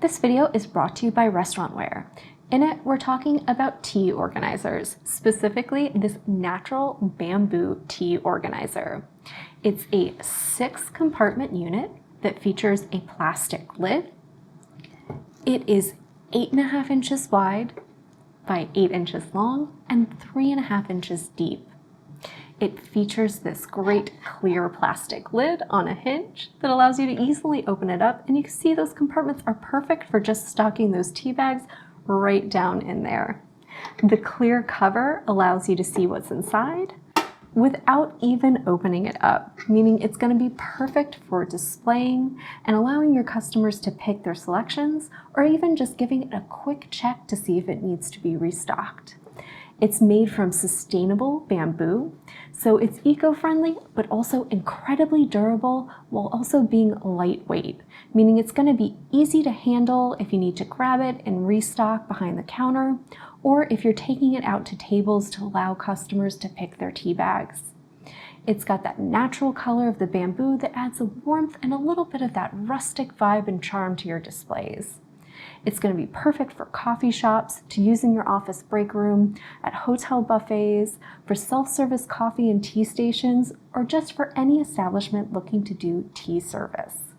This video is brought to you by Restaurantware. In it, we're talking about tea organizers, specifically this natural bamboo tea organizer. It's a 6-compartment unit that features a plastic lid. It is 8.5 inches wide by 8 inches long and 3.5 inches deep. It features this great clear plastic lid on a hinge that allows you to easily open it up, and you can see those compartments are perfect for just stocking those tea bags right down in there. The clear cover allows you to see what's inside without even opening it up, meaning it's going to be perfect for displaying and allowing your customers to pick their selections, or even just giving it a quick check to see if it needs to be restocked. It's made from sustainable bamboo, so it's eco-friendly, but also incredibly durable while also being lightweight, meaning it's going to be easy to handle if you need to grab it and restock behind the counter, or if you're taking it out to tables to allow customers to pick their tea bags. It's got that natural color of the bamboo that adds a warmth and a little bit of that rustic vibe and charm to your displays. It's going to be perfect for coffee shops, to use in your office break room, at hotel buffets, for self-service coffee and tea stations, or just for any establishment looking to do tea service.